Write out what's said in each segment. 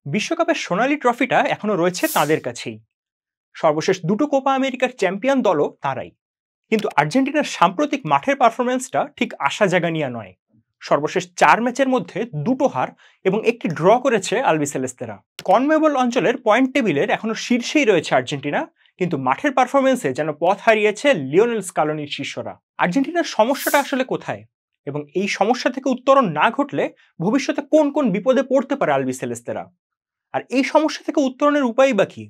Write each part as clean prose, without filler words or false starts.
বিশ্বকাপের সোনালী ট্রফিটা এখনো রয়েছে তাদের কাছেই। সর্বশেষ দুটো কোপা আমেরিকার চ্যাম্পিয়ন দলও তারাই। কিন্তু আর্জেন্টিনার সাম্প্রতিক মাঠের পারফরমেন্সটা ঠিক আশা জাগানিয়া নয়। সর্বশেষ 4 ম্যাচের মধ্যে দুটো হার এবং একটি ড্র করেছে আলবিসেলেস্তেরা। কনমেবল অঞ্চলের পয়েন্ট টেবিলের এখনো শীর্ষেই রয়েছে আর্জেন্টিনা, কিন্তু মাঠের পারফরমেন্সে যেন পথ হারিয়েছে লিওনেল স্কালোনির শিষ্যরা। আর্জেন্টিনার সমস্যাটা আসলে কোথায়, এবং এই সমস্যা থেকে উত্তরণ না ঘটলে ভবিষ্যতে কোন কোন বিপদে পড়তে পারে আলবিসেলেস্তেরা, আর এই সমস্যা থেকে উত্তরণের উপায় বা কি?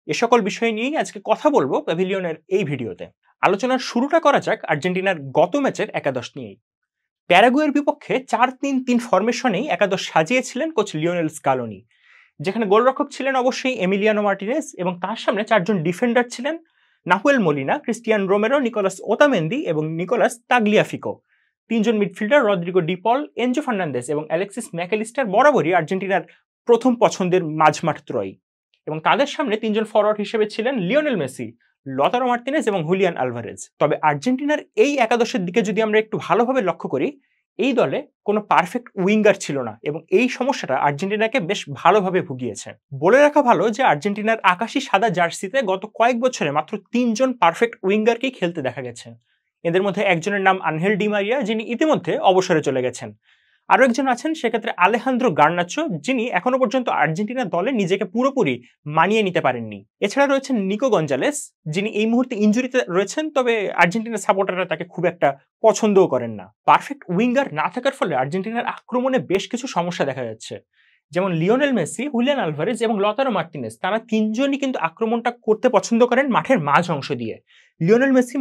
এ সকল বিষয় নিয়েই আজকে কথা বলবো প্যাভিলিয়নের এই ভিডিওতে। আলোচনার শুরুটা করা যাক আর্জেন্টিনার গত ম্যাচের একাদশ নিয়েই। প্যারাগুয়ের বিপক্ষে 4-3-3 ফরমেশনেই একাদশ সাজিয়েছিলেন কোচ লিওনেল স্কালোনি, যেখানে গোলরক্ষক ছিলেন অবশ্যই এমিলিয়ানো মার্টিনেজ, এবং তার সামনে 4জন ডিফেন্ডার ছিলেন Nahuel Molina, Cristian Romero, Nicolas Otamendi এবং নিকোলাস তাগলিয়াফিকো। 3জন midfielder Rodrigo De Paul, Enzo Fernandez এবং অ্যালেক্সিস ম্যাকালিস্টার বরাবরই আর্জেন্টিনার প্রথম পছন্দের মাঝমাঠ ত্রয়ী, এবং তাদের সামনে 3জন ফরওয়ার্ড হিসেবে ছিলেন লিওনেল মেসি, লতারো মার্তিনেজ এবং হুলিয়ান আলভারেজ। তবে আর্জেন্টিনার এই একাদশের দিকে যদি আমরা একটু ভালোভাবে লক্ষ্য করি, এই দলে কোনো পারফেক্ট উইঙ্গার ছিল না, এবং এই সমস্যাটা আর্জেন্টিনাকে বেশ ভালোভাবে ভুগিয়েছে। বলে রাখা ভালো যে আর্জেন্টিনার আকাশি সাদা জার্সিতে গত কয়েক বছরে মাত্র 3জন পারফেক্ট উইঙ্গারকেই খেলতে দেখা গেছে। এদের মধ্যে একজনের নাম আনহেল ডি মারিয়া, যিনি ইতিমধ্যে অবসরে চলে গেছেন। আরো একজন আছেন সেক্ষেত্রে আলেহান্দ্রো গার্নাচো, যিনি এখনো পর্যন্ত আর্জেন্টিনা দলে নিজেকে পুরোপুরি মানিয়ে নিতে পারেননি। এছাড়া রয়েছেন নিকো গঞ্জালেস, যিনি এই মুহূর্তে ইনজুরিতে রয়েছেন, তবে আর্জেন্টিনার সাপোর্টাররা তাকে খুব একটা পছন্দও করেন না। পারফেক্ট উইঙ্গার না থাকার ফলে আর্জেন্টিনার আক্রমণে বেশ কিছু সমস্যা দেখা যাচ্ছে। যেমন লিওনেল মেসি, হুলিয়ান আলভারেজ এবং লতারো মার্টিনেজ, তারা 3জনই কিন্তু আক্রমণটা করতে পছন্দ করেন মাঠের মাঝ অংশ দিয়ে। লিওনেল মেসি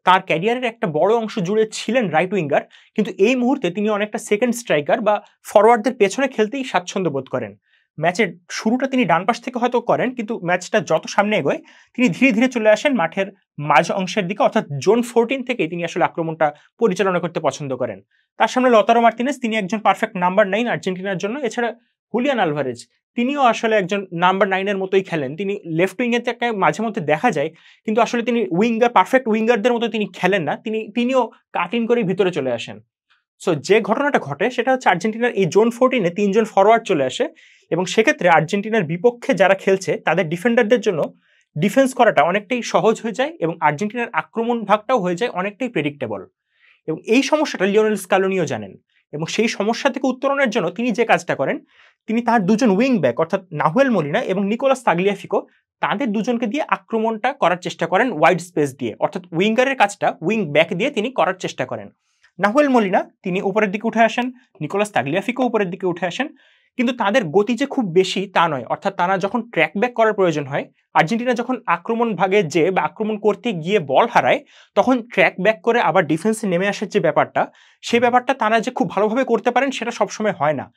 তার ক্যারিয়ারের একটা বড় অংশ জুড়ে ছিলেন রাইট উইঙ্গার, কিন্তু এই মুহূর্তে তিনি অনেকটা সেকেন্ড স্ট্রাইকার বা ফরওয়ার্ডদের পেছনে খেলতেই স্বাচ্ছন্দ্য বোধ করেন। ম্যাচের শুরুটা তিনি ডান পাশ থেকে হয়তো করেন, কিন্তু ম্যাচটা যত সামনে এগোয় তিনি ধীরে ধীরে চলে আসেন মাঠের মাঝ অংশের দিকে, অর্থাৎ জোন 14 থেকে তিনি আসলে আক্রমণটা পরিচালনা করতে পছন্দ করেন। তার সামনে লতারো মার্টিনেজ, তিনি একজন পারফেক্ট নাম্বার 9 আর্জেন্টিনার জন্য। এছাড়া হুলিয়ান আলভারেজ, তিনিও আসলে একজন নাম্বার 9-এর মতোই খেলেন। তিনি লেফট উইংয়ে তাকে মাঝে মধ্যে দেখা যায়, কিন্তু আসলে তিনি উইঙ্গার, পারফেক্ট উইঙ্গারদের মতো তিনি খেলেন না। তিনিও কাট ইন করে ভিতরে চলে আসেন। সো যে ঘটনাটা ঘটে সেটা হচ্ছে আর্জেন্টিনার এই জোন 14-এ 3জন ফরওয়ার্ড চলে আসে, এবং সেক্ষেত্রে আর্জেন্টিনার বিপক্ষে যারা খেলছে তাদের ডিফেন্ডারদের জন্য ডিফেন্স করাটা অনেকটাই সহজ হয়ে যায়, এবং আর্জেন্টিনার আক্রমণ ভাগটাও হয়ে যায় অনেকটাই প্রেডিক্টেবল। এবং এই সমস্যাটা লিওনেল স্কালোনিও জানেন, এবং সেই সমস্যা থেকে উত্তরণের জন্য তিনি যে কাজটা করেন, তিনি তার 2জন উইং ব্যাক অর্থাৎ নাহুয়েল মলিনা এবং নিকোলাস তাগলিয়াফিকো, তাদের দুজনকে দিয়ে আক্রমণটা করার চেষ্টা করেন ওয়াইড স্পেস দিয়ে, অর্থাৎ উইঙ্গারের কাজটা উইং ব্যাক দিয়ে তিনি করার চেষ্টা করেন। নাহুয়েল মলিনা তিনি উপরের দিকে উঠে আসেন, নিকোলাস তাগলিয়াফিকো উপরের দিকে উঠে আসেন, কিন্তু তাদের গতি যে খুব বেশি তা নয়। অর্থাৎ তারা যখন ট্র্যাক ব্যাক করার প্রয়োজন হয়, আর্জেন্টিনা যখন আক্রমণ ভাগে যে বা আক্রমণ করতে গিয়ে বল হারায়, তখন ট্র্যাক ব্যাক করে আবার ডিফেন্সে নেমে আসার যে ব্যাপারটা, সেই ব্যাপারটা তারা যে খুব ভালোভাবে করতে পারেন সেটা সবসময় হয় না।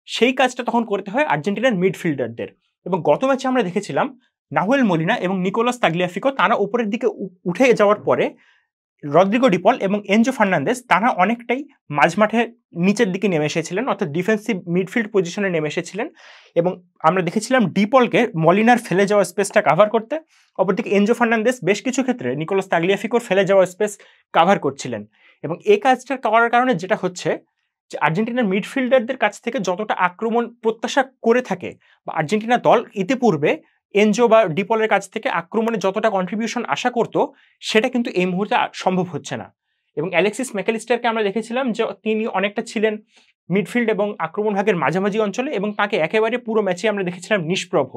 সেই কাজটা তখন করতে হয় আর্জেন্টিনার মিডফিল্ডারদের। এবং গত ম্যাচে আমরা দেখেছিলাম নাহুয়েল মলিনা এবং নিকোলাস তাগলিয়াফিকো তারা উপরের দিকে উঠে যাওয়ার পরে রদ্রিগো ডিপল এবং এনজো ফার্নান্দেজ তারা অনেকটাই মাঝমাঠে নিচের দিকে নেমে এসেছিলেন, অর্থাৎ ডিফেন্সিভ মিডফিল্ড পজিশনে নেমে এসেছিলেন, এবং আমরা দেখেছিলাম ডিপলকে মলিনার ফেলে যাওয়া স্পেসটা কাভার করতে, অপরদিকে এনজো ফার্নান্দেজ বেশ কিছু ক্ষেত্রে নিকোলাস তাগলিয়াফিকোর ফেলে যাওয়া স্পেস কাভার করছিলেন। এবং এই কাজটা করার কারণে যেটা হচ্ছে যে আর্জেন্টিনার মিডফিল্ডারদের কাছ থেকে যতটা আক্রমণ প্রত্যাশা করে থাকে, বা আর্জেন্টিনা দল ইতিপূর্বে এনজো বা ডিপলের কাছ থেকে আক্রমণে যতটা কন্ট্রিবিউশন আশা করতো, সেটা কিন্তু এই মুহূর্তে সম্ভব হচ্ছে না। এবং অ্যালেক্সিস ম্যাকালিস্টারকে আমরা দেখেছিলাম যে তিনি অনেকটা ছিলেন মিডফিল্ড এবং আক্রমণ ভাগের মাঝামাঝি অঞ্চলে, এবং তাকে একেবারে পুরো ম্যাচে আমরা দেখেছিলাম নিষ্প্রভ।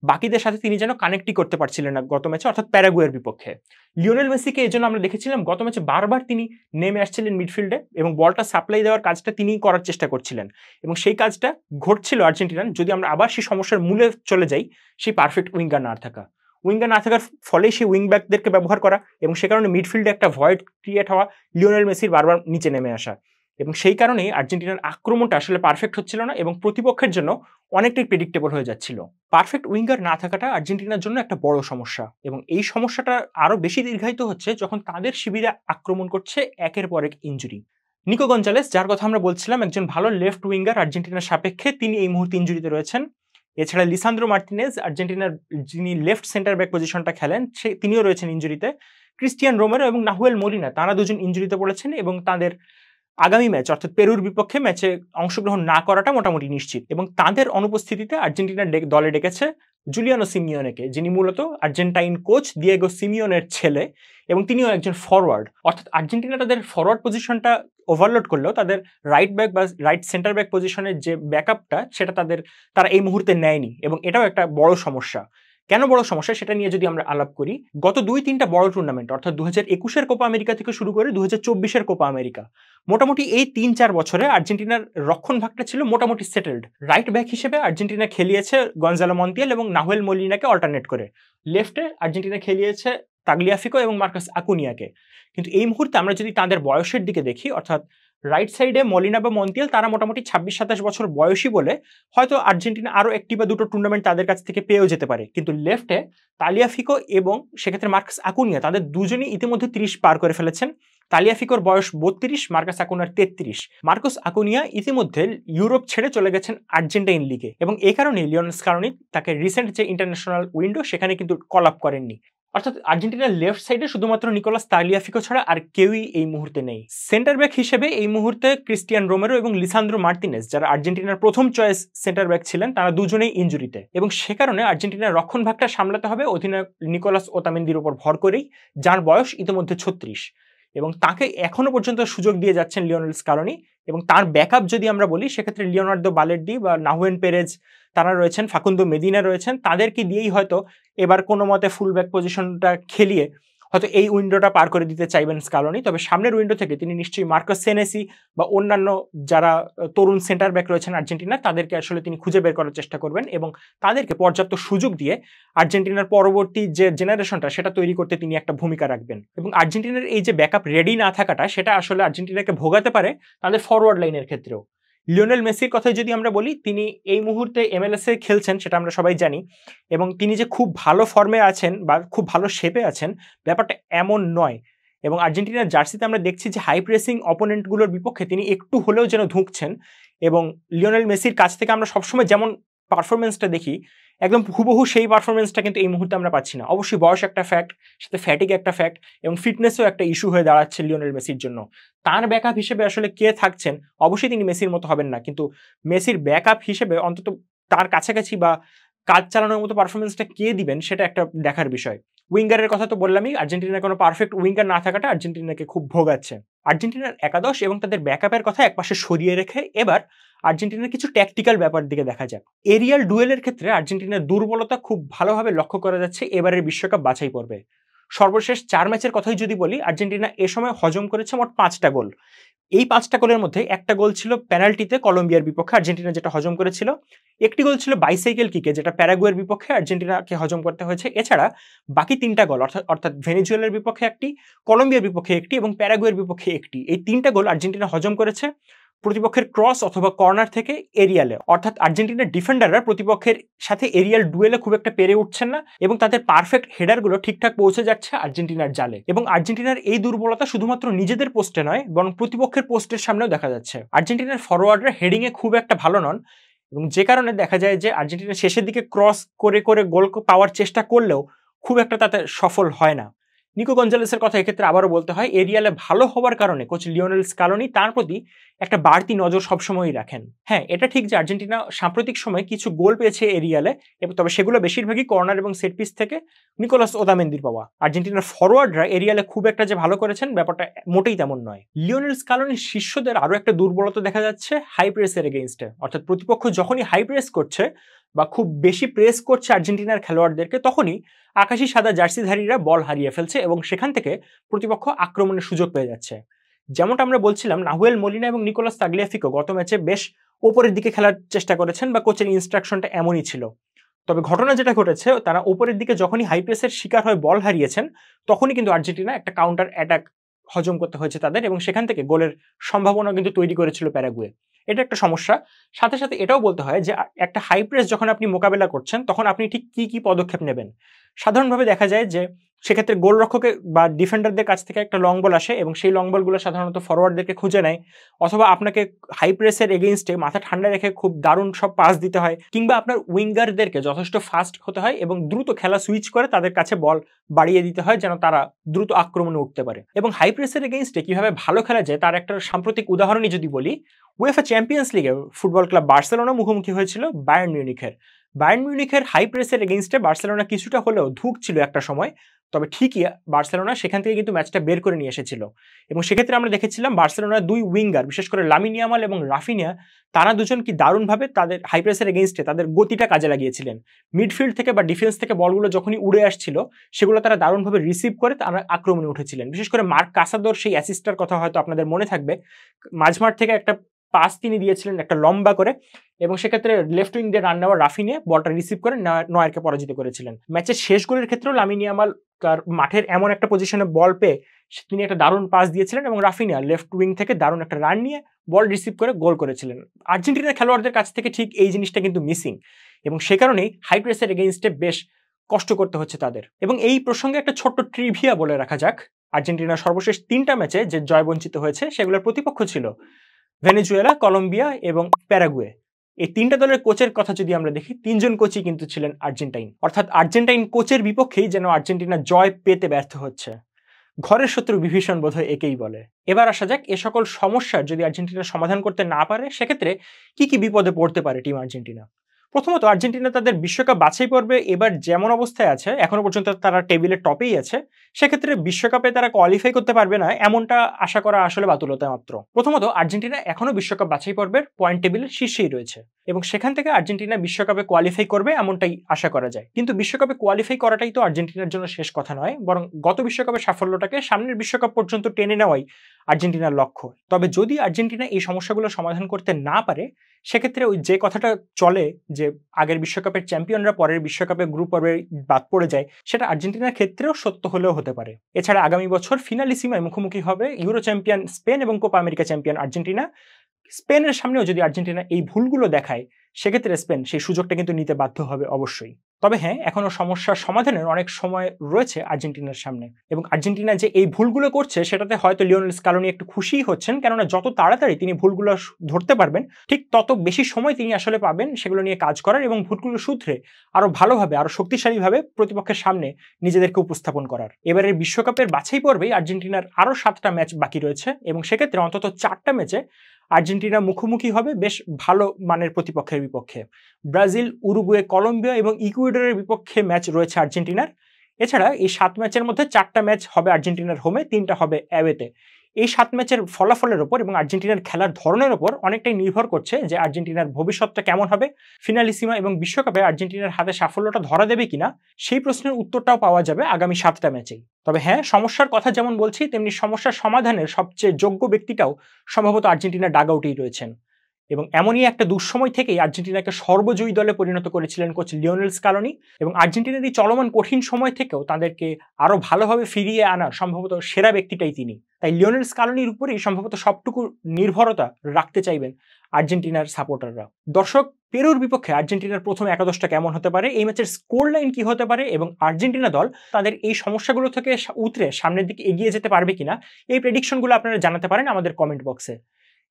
বাকিদের সাথে তিনি যেন কানেক্টই করতে পারছিলেন না গত ম্যাচে, অর্থাৎ প্যারাগুয়ের বিপক্ষে। লিওনেল মেসিকে এই জন্য আমরা দেখেছিলাম গত ম্যাচে বারবার তিনি নেমে আসছিলেন মিডফিল্ডে, এবং বলটা সাপ্লাই দেওয়ার কাজটা তিনিই করার চেষ্টা করছিলেন, এবং সেই কাজটা ঘটছিল আর্জেন্টিনার। যদি আমরা আবার সেই সমস্যার মূলে চলে যাই, সেই পারফেক্ট উইঙ্গার না থাকার ফলে সেই উইং ব্যাকদেরকে ব্যবহার করা, এবং সে কারণে মিডফিল্ডে একটা ভয়েড ক্রিয়েট হওয়া, লিওনেল মেসির বারবার নিচে নেমে আসা, এবং সেই কারণেই আর্জেন্টিনার আক্রমণটা আসলে পারফেক্ট হচ্ছিল না, এবং প্রতিপক্ষের জন্য অনেকটাই প্রেডিক্টেবল হয়ে যাচ্ছিল। পারফেক্ট উইঙ্গার না থাকাটা আর্জেন্টিনার জন্য একটা বড় সমস্যা, এবং এই সমস্যাটা আরো বেশি দীর্ঘায়িত হচ্ছে যখন তাদের শিবিরে আক্রমণ করছে একের পর এক ইনজুরি। নিকো গঞ্জালেস, যার কথা আমরা বলছিলাম, একজন ভালো লেফট উইঙ্গার আর্জেন্টিনার সাপেক্ষে, তিনি এই মুহূর্তে ইনজুরিতে রয়েছেন। এছাড়া লিসান্দ্রো মার্টিনেজ, আর্জেন্টিনার যিনি লেফট সেন্টার ব্যাক পজিশনটা খেলেন, তিনিও রয়েছেন ইনজুরিতে। ক্রিস্টিয়ান রোমেরো এবং নাহুয়েল মলিনা, তারা দুজন ইনজুরিতে পড়েছেন, এবং তাদের আগামী ম্যাচ অর্থাৎ পেরুর বিপক্ষে ম্যাচে অংশগ্রহণ না করাটা মোটামুটি নিশ্চিত, এবং তাদের অনুপস্থিতিতে আর্জেন্টিনার দলে ডেকেছে জুলিয়ানো সিমিওনেকে, যিনি মূলত আর্জেন্টাইন কোচ দিয়েগো সিমিওনের ছেলে, এবং তিনিও একজন ফরওয়ার্ড। অর্থাৎ আর্জেন্টিনা তাদের ফরওয়ার্ড পজিশনটা ওভারলোড করলেও তাদের রাইট ব্যাক বা রাইট সেন্টার ব্যাক পজিশনের যে ব্যাকআপটা সেটা তারা এই মুহূর্তে নেয়নি, এবং এটাও একটা বড় সমস্যা। কেন বড় সমস্যা সেটা নিয়ে যদি আমরা আলাপ করি, গত 2-3টা বড় টুর্নামেন্ট অর্থাৎ 2021-এর কোপা আমেরিকা থেকে শুরু করে 2024-এর কোপা আমেরিকা, মোটামুটি এই 3-4 বছরে আর্জেন্টিনার রক্ষণ ভাগটা ছিল মোটামুটি সেটেলড। রাইট ব্যাক হিসেবে আর্জেন্টিনা খেলিয়েছে গনজালো মন্তিয়াল এবং নাহুয়েল মলিনাকে অল্টারনেট করে, লেফটে আর্জেন্টিনা খেলিয়েছে তাগলিয়াফিকো এবং মার্কাস আকুনিয়াকে। কিন্তু এই মুহূর্তে আমরা যদি তাদের বয়সের দিকে দেখি, অর্থাৎ রাইট সাইডে মলিনা বা মন্তিয়াল তারা মোটামুটি 26-27 বছর বয়সী বলে হয়তো আর্জেন্টিনা আরও একটি বা দুটো টুর্নামেন্ট তাদের কাছ থেকে পেয়েও যেতে পারে, কিন্তু লেফটে তালিয়াফিকো এবং সেক্ষেত্রে মার্কাস আকুনিয়া তাদের দুজনেই ইতিমধ্যে 30 পার করে ফেলেছেন। তালিয়াফিকোর বয়স 32, মার্কাস আকুনিয়ার 33। মার্কাস আকুনিয়া ইতিমধ্যে ইউরোপ ছেড়ে চলে গেছেন আর্জেন্টাইন লিগে, এবং এই কারণে লিওনেল স্কালোনি তাকে রিসেন্ট যে ইন্টারন্যাশনাল উইন্ডো সেখানে কিন্তু কল আপ করেননি। অর্থাৎ আর্জেন্টিনার লেফট সাইডে শুধুমাত্র নিকোলাস তাগলিয়াফিকো ছাড়া আর কেউই এই মুহূর্তে নেই। সেন্টার ব্যাক হিসেবে এই মুহূর্তে ক্রিস্টিয়ান রোমেরো এবং লিসান্দ্রো মার্তিনেজ, যারা আর্জেন্টিনার প্রথম চয়েস সেন্টার ব্যাক ছিলেন, তারা দুজনেই ইনজুরিতে, এবং সে কারণে আর্জেন্টিনার রক্ষণ ভাগটা সামলাতে হবে অধিনায়ক নিকোলাস ওতামেন্দির উপর ভর করেই, যার বয়স ইতিমধ্যে 36, এবং তাকে এখনো পর্যন্ত সুযোগ দিয়ে যাচ্ছেন লিওনেল স্কালোনি। এবং তার ব্যাকআপ যদি আমরা বলি, সেক্ষেত্রে লিওনার্দো বালের্দি বা নাহুয়েন পেরেজ তারা রয়েছেন, ফাকুন্দো মেদিনা রয়েছেন, তাদেরকে দিয়েই হয়তো এবার কোনো মতে ফুলব্যাক পজিশনটা খেলিয়ে হয়তো এই উইন্ডোটা পার করে দিতে চাইবেন স্কালোনি। তবে সামনের উইন্ডো থেকে তিনি নিশ্চয়ই মার্কোস সেনেসি বা অন্যান্য যারা তরুণ সেন্টার ব্যাক রয়েছেন আর্জেন্টিনার, তাদেরকে আসলে তিনি খুঁজে বের করার চেষ্টা করবেন এবং তাদেরকে পর্যাপ্ত সুযোগ দিয়ে আর্জেন্টিনার পরবর্তী যে জেনারেশনটা সেটা তৈরি করতে তিনি একটা ভূমিকা রাখবেন। এবং আর্জেন্টিনার এই যে ব্যাকআপ রেডি না থাকাটা, সেটা আসলে আর্জেন্টিনাকে ভোগাতে পারে তাদের ফরওয়ার্ড লাইনের ক্ষেত্রেও। লিওনেল মেসির কথাই যদি আমরা বলি, তিনি এই মুহূর্তে MLS-এ খেলছেন, সেটা আমরা সবাই জানি, এবং তিনি যে খুব ভালো ফর্মে আছেন বা খুব ভালো শেপে আছেন ব্যাপারটা এমন নয়। এবং আর্জেন্টিনার জার্সিতে আমরা দেখছি যে হাই প্রেসিং অপোনেন্টগুলোর বিপক্ষে তিনি একটু হলেও যেন ধুঁকছেন, এবং লিওনেল মেসির কাছ থেকে আমরা সবসময় যেমন পারফরমেন্সটা দেখি একদম হুবহু সেই পারফরমেন্সটা কিন্তু এই মুহূর্তে আমরা পাচ্ছি না। অবশ্যই বয়স একটা ফ্যাক্ট, সাথে ফ্যাটিক একটা ফ্যাক্ট, এবং ফিটনেসও একটা ইস্যু হয়ে দাঁড়াচ্ছে লিওনেল মেসির জন্য। তার ব্যাকআপ হিসেবে আসলে কে থাকছেন, অবশ্যই তিনি মেসির মতো হবেন না, কিন্তু মেসির ব্যাকআপ হিসেবে অন্তত তার কাছাকাছি বা কাজ চালানোর মতো পারফরমেন্সটা কে দিবেন সেটা একটা দেখার বিষয়। উইঙ্গারের কথা তো বললামই, আর্জেন্টিনার কোনো পারফেক্ট উইঙ্গার না থাকাটা আর্জেন্টিনাকে খুব ভোগাচ্ছে। আর্জেন্টিনার একাদশ এবং তাদের ব্যাকআপের কথা একপাশে সরিয়ে রেখে এবার আর্জেন্টিনার কিছু ট্যাকটিক্যাল ব্যাপার দিকে দেখা যাক। এরিয়াল ডুয়েলের ক্ষেত্রে আর্জেন্টিনার দুর্বলতা খুব ভালোভাবে লক্ষ্য করা যাচ্ছে এবারের বিশ্বকাপ বাছাই পর্বে। সর্বশেষ 4 ম্যাচের কথাই যদি বলি, আর্জেন্টিনা এ সময় হজম করেছে মোট 5টা গোল। এই 5টা গোলের মধ্যে একটা গোল ছিল পেনাল্টিতে কলম্বিয়ার বিপক্ষে আর্জেন্টিনা যেটা হজম করেছিল, একটি গোল ছিল বাইসাইকেল কিকে যেটা প্যারাগুয়ের বিপক্ষে আর্জেন্টিনাকে হজম করতে হয়েছে। এছাড়া বাকি 3টা গোল অর্থাৎ ভেনেজুয়েলার বিপক্ষে একটি, কলম্বিয়ার বিপক্ষে একটি এবং প্যারাগুয়ের বিপক্ষে একটি, এই 3টা গোল আর্জেন্টিনা হজম করেছে প্রতিপক্ষের ক্রস অথবা কর্নার থেকে এরিয়ালে। অর্থাৎ আর্জেন্টিনার ডিফেন্ডাররা প্রতিপক্ষের সাথে এরিয়াল ডুয়েলে খুব একটা পেরে উঠছেন না, এবং তাদের পারফেক্ট হেডারগুলো ঠিকঠাক পৌঁছে যাচ্ছে আর্জেন্টিনার জালে। এবং আর্জেন্টিনার এই দুর্বলতা শুধুমাত্র নিজেদের পোস্টে নয়, বরং প্রতিপক্ষের পোস্টের সামনেও দেখা যাচ্ছে। আর্জেন্টিনার ফরওয়ার্ডরা হেডিংয়ে খুব একটা ভালো নন, এবং যে কারণে দেখা যায় যে আর্জেন্টিনা শেষের দিকে ক্রস করে করে গোল পাওয়ার চেষ্টা করলেও খুব একটা তাতে সফল হয় না। নিকো গঞ্জালেসের কথা এক্ষেত্রে আবারও বলতে হয়, এরিয়ালে ভালো হওয়ার কারণে কোচ লিওনেল স্কালোনি তার প্রতি একটা বাড়তি নজর সবসময়ই রাখেন। হ্যাঁ, এটা ঠিক যে আর্জেন্টিনা সাম্প্রতিক সময়ে কিছু গোল পেয়েছে এরিয়ালে, তবে সেগুলো বেশিরভাগই কর্নার এবং সেট পিস থেকে নিকোলাস ওতামেন্দির পাওয়া। আর্জেন্টিনার ফরওয়ার্ডরা এরিয়ালে খুব একটা যে ভালো করেছেন ব্যাপারটা মোটেই তেমন নয়। লিওনেল স্কালোনির শিষ্যদের আরও একটা দুর্বলতা দেখা যাচ্ছে হাই প্রেসের এগেইনস্টে, অর্থাৎ প্রতিপক্ষ যখনই হাই প্রেস করছে বা খুব বেশি প্রেস করছে আর্জেন্টিনার খেলোয়াড়দেরকে, তখনই আকাশি সাদা জার্সিধারীরা বল হারিয়ে ফেলছে এবং সেখান থেকে প্রতিপক্ষ আক্রমণের সুযোগ পেয়ে যাচ্ছে। যেমনটা আমরা বলছিলাম, নাহুয়েল মলিনা এবং নিকোলাস তাগলিয়াফিকো গত ম্যাচে বেশ ওপরের দিকে খেলার চেষ্টা করেছেন বা কোচের ইনস্ট্রাকশনটা এমনই ছিল। তবে ঘটনা যেটা ঘটেছে, তারা ওপরের দিকে যখনই হাই প্রেসের শিকার হয়ে বল হারিয়েছেন, তখনই কিন্তু আর্জেন্টিনা একটা কাউন্টার অ্যাটাক হজম করতে হয়েছে তাদের, এবং সেখান থেকে গোলের সম্ভাবনা কিন্তু তৈরি করেছিল প্যারাগুয়ে। এটা একটা সমস্যা। সাথে সাথে এটাও বলতে হয় যে একটা হাই প্রেস যখন আপনি মোকাবেলা করছেন, তখন আপনি ঠিক কি কি পদক্ষেপ নেবেন। সাধারণভাবে দেখা যায় যে সেক্ষেত্রে গোলরক্ষকের বা ডিফেন্ডারদের কাছ থেকে একটা লং বল আসে এবং সেই লং বলগুলো সাধারণত ফরওয়ার্ডদেরকে খুঁজে নেয়, অথবা আপনাকে হাই প্রেসের এগেইনস্টে মাথা ঠান্ডা রেখে খুব দারুণ সব পাস দিতে হয়, কিংবা আপনার উইঙ্গারদেরকে যথেষ্ট ফাস্ট হতে হয় এবং দ্রুত খেলা সুইচ করে তাদের কাছে বল বাড়িয়ে দিতে হয় যেন তারা দ্রুত আক্রমণে উঠতে পারে। এবং হাই প্রেসের এগেইনস্টে কিভাবে ভালো খেলা যায় তার একটা সাম্প্রতিক উদাহরণই যদি বলি, উয়েফা চ্যাম্পিয়ন্স লিগে ফুটবল ক্লাব বার্সেলোনা মুখোমুখি হয়েছিল বায়ার্ন মিউনিখের। বায়ার্ন মিউনিখের হাই প্রেসের এগেইনস্টে বার্সেলোনা কিছুটা হলেও ধুঁকছিল একটা সময়, তবে ঠিকই বার্সেলোনা সেখান থেকে কিন্তু ম্যাচটা বের করে নিয়ে এসেছিল। এবং সেক্ষেত্রে আমরা দেখেছিলাম বার্সেলোনার দুই উইঙ্গার, বিশেষ করে লামিন ইয়ামাল এবং রাফিনিয়া, তারা দুজন কি দারুণভাবে তাদের হাই প্রেসের এগেইনস্টে তাদের গতিটা কাজে লাগিয়েছিলেন। মিডফিল্ড থেকে বা ডিফেন্স থেকে বলগুলো যখনই উড়ে আসছিল সেগুলো তারা দারুণভাবে রিসিভ করে তারা আক্রমণে উঠেছিলেন। বিশেষ করে মার্ক কাসাদোর সেই অ্যাসিস্টার কথা হয়তো আপনাদের মনে থাকবে, মাঝমাঠ থেকে একটা পাস তিনি দিয়েছিলেন একটা লম্বা করে, এবং সেক্ষেত্রে লেফট উইং দিয়ে রান নেওয়া রাফিনিয়া বলটা রিসিভ করে নয়ারকে পরাজিত করেছিলেন। ম্যাচের শেষ গোলের ক্ষেত্রেও লামিন ইয়ামাল তার মাঠের এমন একটা পজিশনে বল পেয়ে তিনি একটা দারুণ পাস দিয়েছিলেন এবং রাফিনিয়া লেফট উইং থেকে দারুণ একটা রান নিয়ে বল রিসিভ করে গোল করেছিলেন। আর্জেন্টিনার খেলোয়াড়দের কাছ থেকে ঠিক এই জিনিসটা কিন্তু মিসিং, এবং সে কারণেই হাই প্রেসের এগেইনস্টে বেশ কষ্ট করতে হচ্ছে তাদের। এবং এই প্রসঙ্গে একটা ছোট্ট ট্রিভিয়া বলে রাখা যাক, আর্জেন্টিনার সর্বশেষ 3টা ম্যাচে যে জয়বঞ্চিত হয়েছে সেগুলোর প্রতিপক্ষ ছিল ভেনেজুয়েলা, কলম্বিয়া এবং প্যারাগুয়ে। এই 3টা দলের কোচের কথা যদি আমরা দেখি, 3জন কোচই কিন্তু ছিলেন আর্জেন্টাইন, অর্থাৎ আর্জেন্টাইন কোচের বিপক্ষেই যেন আর্জেন্টিনা জয় পেতে ব্যর্থ হচ্ছে। ঘরের শত্রু বিভীষণ বোধহয় একেই বলে। এবার আসা যাক এ সকল সমস্যার যদি আর্জেন্টিনা সমাধান করতে না পারে সেক্ষেত্রে কি কি বিপদে পড়তে পারে টিম আর্জেন্টিনা। প্রথমত, আর্জেন্টিনা তাদের বিশ্বকাপ বাছাই পর্বে এবার যেমন অবস্থায় আছে, এখনো পর্যন্ত তারা টেবিলের টপেই আছে, সেক্ষেত্রে বিশ্বকাপে তারা কোয়ালিফাই করতে পারবে না এমনটা আশা করা আসলে বাতুলতা মাত্র। প্রথমত, আর্জেন্টিনা এখনো বিশ্বকাপ বাছাই পর্বের পয়েন্ট টেবিলের শীর্ষেই রয়েছে এবং সেখান থেকে আর্জেন্টিনা বিশ্বকাপে কোয়ালিফাই করবে এমনটাই আশা করা যায়। কিন্তু বিশ্বকাপে কোয়ালিফাই করাটাই তো আর্জেন্টিনার জন্য শেষ কথা নয়, বরং গত বিশ্বকাপের সাফল্যটাকে সামনের বিশ্বকাপ পর্যন্ত টেনে নেওয়াই আর্জেন্টিনার লক্ষ্য। তবে যদি আর্জেন্টিনা এই সমস্যাগুলো সমাধান করতে না পারে সেক্ষেত্রে ওই যে কথাটা চলে যে আগের বিশ্বকাপের চ্যাম্পিয়নরা পরের বিশ্বকাপে গ্রুপ পর্বে বাদ পড়ে যায়, সেটা আর্জেন্টিনার ক্ষেত্রেও সত্য হলেও হতে পারে। এছাড়া আগামী বছর ফিনালিসিমায় মুখোমুখি হবে ইউরো চ্যাম্পিয়ন স্পেন এবং কোপা আমেরিকা চ্যাম্পিয়ন আর্জেন্টিনা। স্পেনের সামনেও যদি আর্জেন্টিনা এই ভুলগুলো দেখায় সেক্ষেত্রে স্পেন সেই সুযোগটা কিন্তু নিতে বাধ্য হবে অবশ্যই। তবে হ্যাঁ, এখনো সমস্যার সমাধানের অনেক সময় রয়েছে আর্জেন্টিনার সামনে, এবং আর্জেন্টিনা যে এই ভুলগুলো করছে সেটাতে হয়তো লিওনেল স্কালোনি একটু খুশিই হচ্ছেন, কেননা যত তাড়াতাড়ি তিনি ভুলগুলো ধরতে পারবেন ঠিক তত বেশি সময় তিনি আসলে পাবেন সেগুলো নিয়ে কাজ করার এবং ভুলগুলো শুধরে আরো ভালোভাবে আরো শক্তিশালীভাবে প্রতিপক্ষের সামনে নিজেদেরকে উপস্থাপন করার। এবারের বিশ্বকাপের বাছাই পর্বেই আর্জেন্টিনার আরো 7টা ম্যাচ বাকি রয়েছে এবং সেক্ষেত্রে অন্তত 4টা ম্যাচে আর্জেন্টিনা মুখোমুখি হবে বেশ ভালো মানের প্রতিপক্ষের বিপক্ষে। ব্রাজিল, উরুগুয়ে, কলম্বিয়া এবং ইকুয়েডরের বিপক্ষে ম্যাচ রয়েছে আর্জেন্টিনার। এছাড়া এই 7 ম্যাচের মধ্যে 4টা ম্যাচ হবে আর্জেন্টিনার হোমে, 3টা হবে অ্যাওয়েতে। এই 7 ম্যাচের ফলাফলের ওপর এবং আর্জেন্টিনার খেলার ধরনের ওপর অনেকটাই নির্ভর করছে যে আর্জেন্টিনার ভবিষ্যৎটা কেমন হবে, ফিনালিসিমা এবং বিশ্বকাপে আর্জেন্টিনার হাতে সাফল্যটা ধরা দেবে কিনা সেই প্রশ্নের উত্তরটাও পাওয়া যাবে আগামী 7টা ম্যাচেই। তবে হ্যাঁ, সমস্যার কথা যেমন বলছি তেমনি সমস্যার সমাধানের সবচেয়ে যোগ্য ব্যক্তিটাও সম্ভবত আর্জেন্টিনার ডাগ আউটেই রয়েছেন, এবং এমনই একটা দুঃসময় থেকেই আর্জেন্টিনাকে সর্বজয়ী দলে পরিণত করেছিলেন কোচ লিওনেল স্কালোনি, এবং আর্জেন্টিনার এই চলমান কঠিন সময় থেকেও তাদেরকে আরো ভালোভাবে ফিরিয়ে আনার সম্ভবত সেরা ব্যক্তিটাই তিনি। তাই লিওনেল স্কালোনির উপরেই সম্ভবত সবটুকু নির্ভরতা রাখতে চাইবেন আর্জেন্টিনার সাপোর্টাররা। দর্শক, পেরুর বিপক্ষে আর্জেন্টিনার প্রথম একাদশটা কেমন হতে পারে, এই ম্যাচের স্কোর লাইন কি হতে পারে এবং আর্জেন্টিনা দল তাদের এই সমস্যাগুলো থেকে উতরে সামনের দিকে এগিয়ে যেতে পারবে কিনা, এই প্রেডিকশনগুলো আপনারা জানাতে পারেন আমাদের কমেন্ট বক্সে।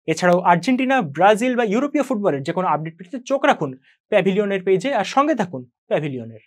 এছাড়াও আর্জেন্টিনা, ব্রাজিল বা ইউরোপীয় ফুটবলের যে কোনো আপডেট পেতে চোখ রাখুন প্যাভিলিয়নের পেজে আর সঙ্গে থাকুন প্যাভিলিয়নের।